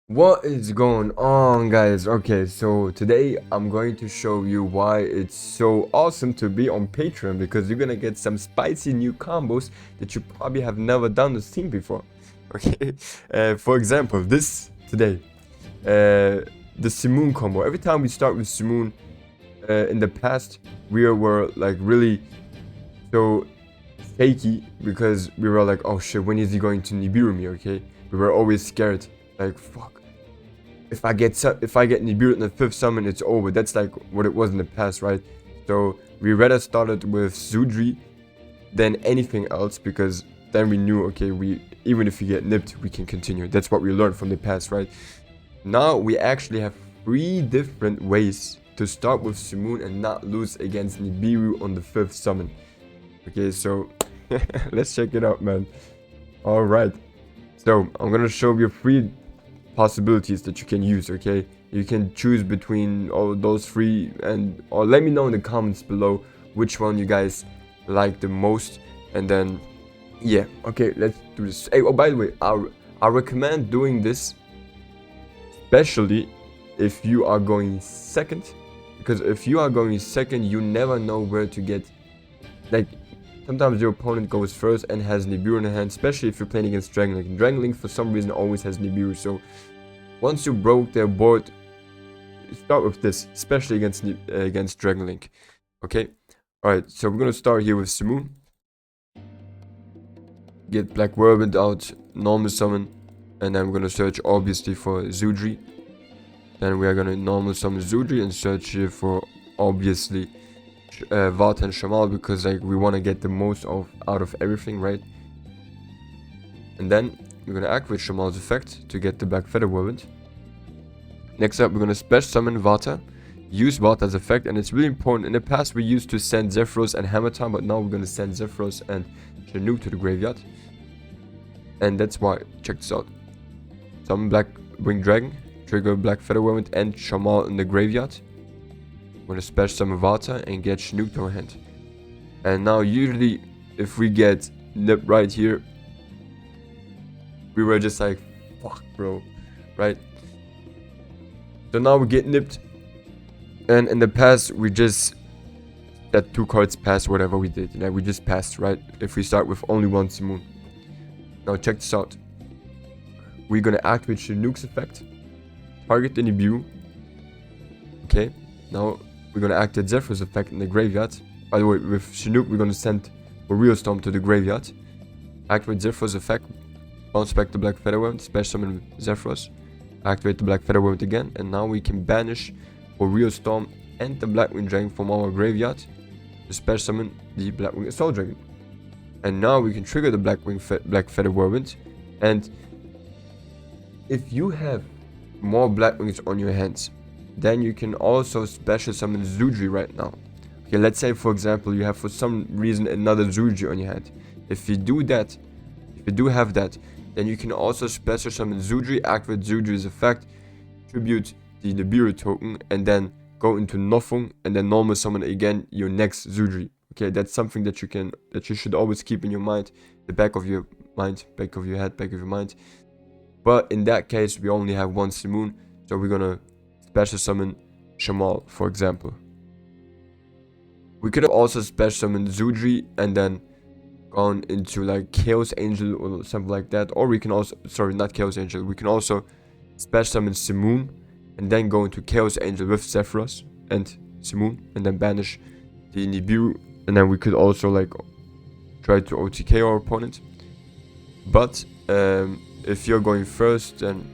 What is going on, guys? Okay, so today I'm going to show you why it's so awesome to be on Patreon, because you're gonna get some spicy new combos that you probably have never done or seen before. Okay, for example, this today, the Simoon combo. Every time we start with Simoon, in the past we were like really so shaky because we were like, oh shit, when is he going to Nibiru me? Okay, we were always scared, like fuck. If I get Nibiru in the 5th summon, it's over. That's like what it was in the past, right? So we rather started with Zudri than anything else, because then we knew, okay, we even if we get nipped, we can continue. That's what we learned from the past, right? Now we actually have 3 different ways to start with Simoon and not lose against Nibiru on the 5th summon. Okay, so let's check it out, man. All right. So I'm gonna show you 3 possibilities that you can use. Okay, you can choose between all those 3, and or let me know in the comments below which one you guys like the most, and then yeah, okay, let's do this. Hey, oh, by the way, I recommend doing this especially if you are going second, because if you are going second, you never know where to get, like, sometimes your opponent goes first and has Nibiru in the hand, especially if you're playing against Dragon Link. Dragon Link for some reason always has Nibiru, so once you broke their board, start with this, especially against Dragon Link. Okay? Alright, so we're gonna start here with Simoon. Get Black Whirlwind out, normal summon, and then we're gonna search obviously for Zudri. Then we are gonna normal summon Zudri and search here for obviously Vata and Shamal, because like we wanna get the most out of everything, right? And then we're gonna activate Shamal's effect to get the Black Feather Whirlwind. Next up, we're gonna special summon Vata, use Vata's effect, and it's really important. In the past, we used to send Zephyros and Hammer Time, but now we're gonna send Zephyros and Chinook to the graveyard. And that's why, check this out. Summon Black Winged Dragon, trigger Black Feather Whirlwind and Shamal in the graveyard. We're gonna special summon Vata and get Chinook to our hand. And now, usually, if we get Nip right here, we were just like, fuck, bro, right? So now we get nipped, and in the past we just let 2 cards pass whatever we did. Like, we just passed, right? If we start with only 1 Simoon. Now check this out. We're gonna activate Chinook's effect, target the Nibiru. Okay, now we're gonna activate Zephyr's effect in the graveyard. By the way, with Chinook we're gonna send a Real Storm to the graveyard. Activate Zephyr's effect, bounce back the Black Feather Whirlwind, special summon Zephyros. Activate the Black Feather Whirlwind again, and now we can banish for Real Storm and the Blackwing Dragon from our graveyard to special summon the Blackwing Assault Dragon. And now we can trigger the Black Feather Whirlwind, and if you have more Blackwings on your hands, then you can also special summon Zudri right now. Okay, let's say for example you have for some reason another Zudri on your hand. If you do have that, then you can also special summon Zudri, activate Zudri's effect, tribute the Nibiru token, and then go into Nothung, and then normal summon again your next Zudri. Okay, that's something that you should always keep in your mind, the back of your mind, back of your head, back of your mind. But in that case, we only have 1 Simoon, so we're gonna special summon Shamal, for example. We could have also special summoned Zudri and then gone into like Chaos Angel or something like that, or we can also, sorry, not Chaos Angel, we can also special summon Simoon and then go into Chaos Angel with Zephyros and Simoon, and then banish the Nibiru, and then we could also like try to OTK our opponent. But if you're going first, then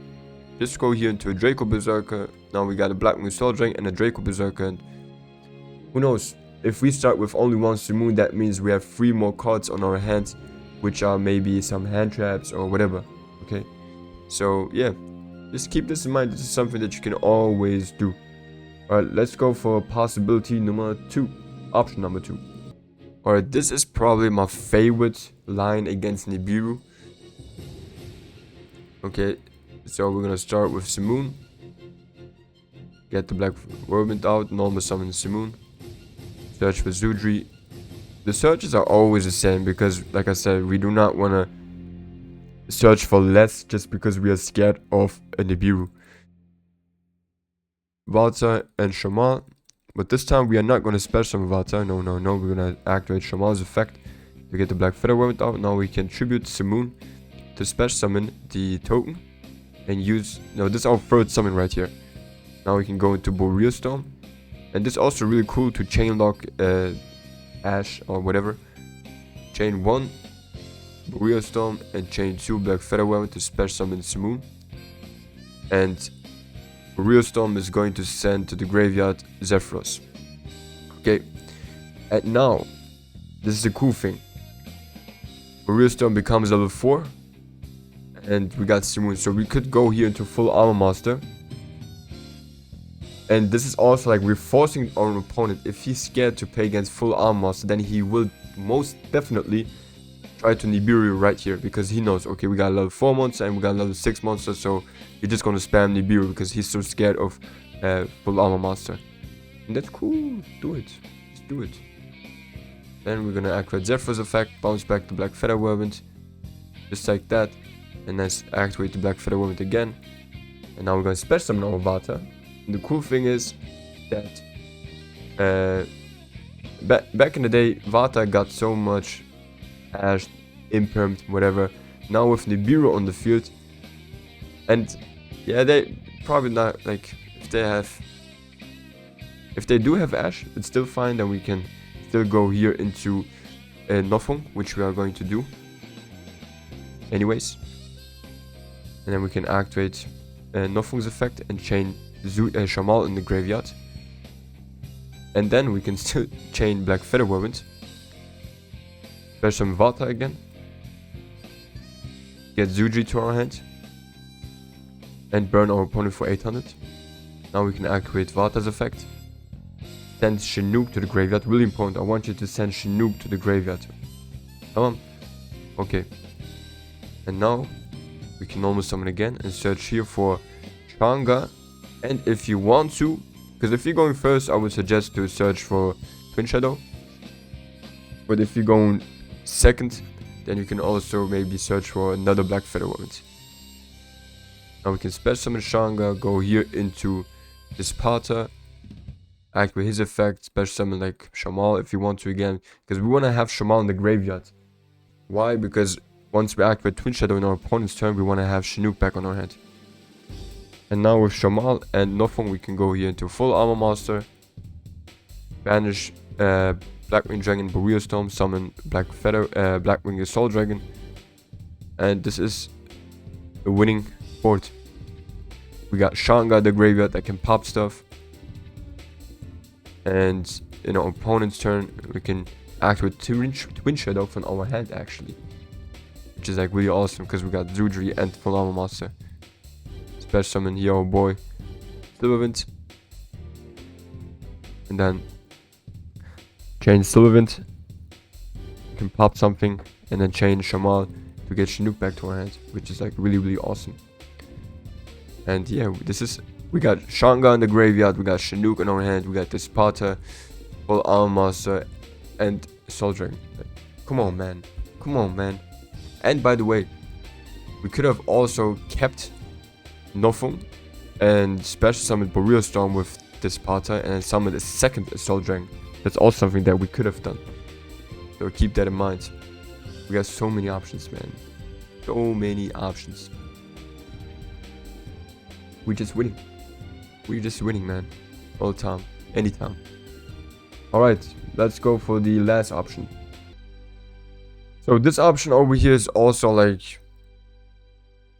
just go here into a Draco Berserker. Now we got a Blackwing Soul Dragon and a Draco Berserker, and who knows, if we start with only 1 Simoon, that means we have 3 more cards on our hands, which are maybe some hand traps or whatever. Okay, so yeah, just keep this in mind. This is something that you can always do. Alright, let's go for possibility number 2, option number 2. Alright, this is probably my favorite line against Nibiru. Okay, so we're gonna start with Simoon. Get the Black Whirlwind out, normal summon Simoon. Search for Zudri. The searches are always the same because, like I said, we do not want to search for less just because we are scared of a Nibiru. Vata and Shamal. But this time we are not going to special summon Vata. No. We're going to activate Shamal's effect. We get the Black Feather Weapon out. Now we can tribute Simoon to special summon the token. And use... No, this is our third summon right here. Now we can go into Boreal Storm. And this is also really cool to chain lock Ash or whatever. Chain 1 Boreal Storm and chain 2 Black Feather Weapon to special summon Simoon. And Boreal Storm is going to send to the graveyard Zephyros. Okay, and now this is the cool thing. Boreal Storm becomes level 4 and we got Simoon, so we could go here into full Armor Master. And this is also like we're forcing our opponent, if he's scared to play against full Armor Master, then he will most definitely try to Nibiru right here, because he knows, okay, we got a level 4 monster and we got a level 6 monster, so you're just gonna spam Nibiru because he's so scared of full Armor Master. And that's cool, do it, just do it. Then we're gonna activate Zephyr's effect, bounce back the Black Feather Whirlwind, just like that, and then activate the Black Feather Whirlwind again. And now we're gonna special summon our Vata. And the cool thing is that back in the day, Vata got so much Ash, impermed, whatever. Now with Nibiru on the field, and yeah, they probably not, like, if they do have Ash, it's still fine. Then we can still go here into Nothung, which we are going to do anyways. And then we can activate Nothung's effect and chain Shamal in the graveyard. And then we can still chain Black Feather Whirlwind. There's some Vata again. Get Zuji to our hand. And burn our opponent for 800. Now we can activate Vata's effect. Send Chinook to the graveyard. Really important. I want you to send Chinook to the graveyard. Come on. Okay. And now we can normal summon again and search here for Changa. And if you want to, because if you're going first, I would suggest to search for Twin Shadow. But if you're going second, then you can also maybe search for another Black Feather Whirlwind. Now we can special summon Shanga, go here into Disparta, activate his effect, special summon like Shamal if you want to again, because we want to have Shamal in the graveyard. Why? Because once we activate Twin Shadow in our opponent's turn, we want to have Chinook back on our hand. And now with Shamal and Nothung, we can go here into full Armor Master, banish Blackwing Dragon, Boreal Storm, summon Blackwing Soul Dragon, and this is a winning board. We got Shanga the graveyard that can pop stuff, and in our opponent's turn we can activate Twin Shadow from our hand actually, which is like really awesome because we got Zudri and full Armor Master. Special summon here our boy Silverwind, and then chain Silverwind, can pop something, and then chain Shamal to get Chinook back to our hand, which is like really awesome. And yeah, we got Shanga in the graveyard, we got Chinook in our hand, we got Disparta, full Armor Master, and Soul Dragon. Like, come on man. And by the way, we could have also kept Nothung and special summoned Boreal Storm with Disparta and summoned a second Soul Dragon. That's also something that we could have done. So keep that in mind. We got so many options, man. So many options. We're just winning, man. All the time. Anytime. Alright, let's go for the last option. So this option over here is also like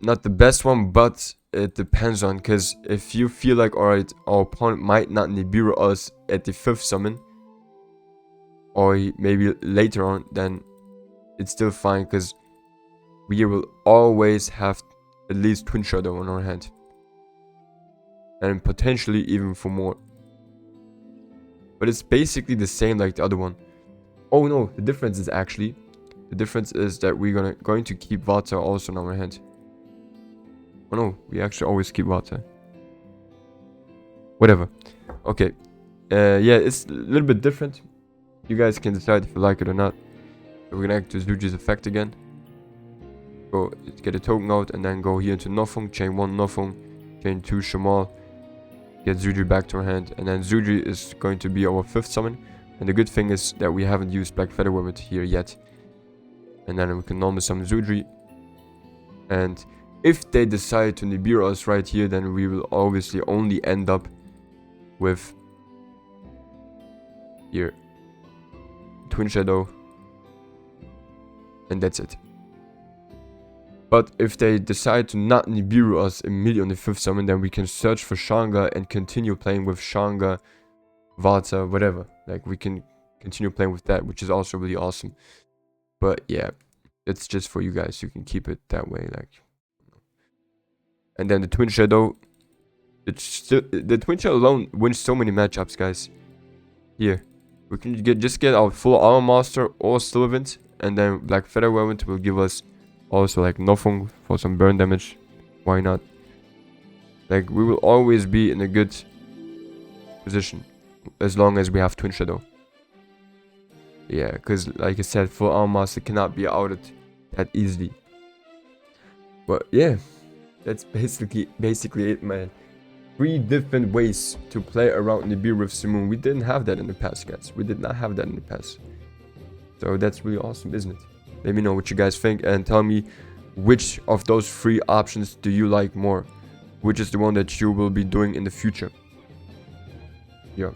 not the best one, but it depends on, because if you feel like, alright, our opponent might not Nibiru us at the 5th summon, or maybe later on, then it's still fine, because we will always have at least Twin Shadow on our hand, and potentially even for more. But it's basically the same like the other one. Oh no, the difference is that we're going to keep Vata also on our hand. Oh no, we actually always keep Vata. Whatever. Okay. Yeah, it's a little bit different. You guys can decide if you like it or not. So we're gonna activate Zuji's effect again. Go get a token out and then go here into Nothung, chain 1 Nothung, chain 2 Shamal, get Zudri back to our hand, and then Zudri is going to be our 5th summon. And the good thing is that we haven't used Black Feather Women here yet. And then we can normally summon Zudri. And if they decide to Nibiru us right here, then we will obviously only end up with here Twin Shadow, and that's it. But if they decide to not Nibiru us immediately on the 5th summon, then we can search for Shanga and continue playing with Shanga, Vata, whatever. Like, we can continue playing with that, which is also really awesome. But yeah, it's just for you guys. You can keep it that way, like. And then the Twin Shadow, the Twin Shadow alone wins so many matchups, guys. Here, we can just get our full Armor Master or Sylvant, and then Black Feather Velvet will give us also like Nothung for some burn damage. Why not? Like, we will always be in a good position as long as we have Twin Shadow. Yeah, because like I said, full Armor Master cannot be outed that easily. But yeah, that's basically it, man. 3 different ways to play around Nibiru with Simoon. We didn't have that in the past, guys. We did not have that in the past. So that's really awesome, isn't it? Let me know what you guys think and tell me which of those 3 options do you like more. Which is the one that you will be doing in the future. Yeah.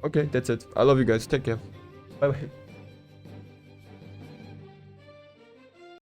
Okay, that's it. I love you guys. Take care. Bye bye.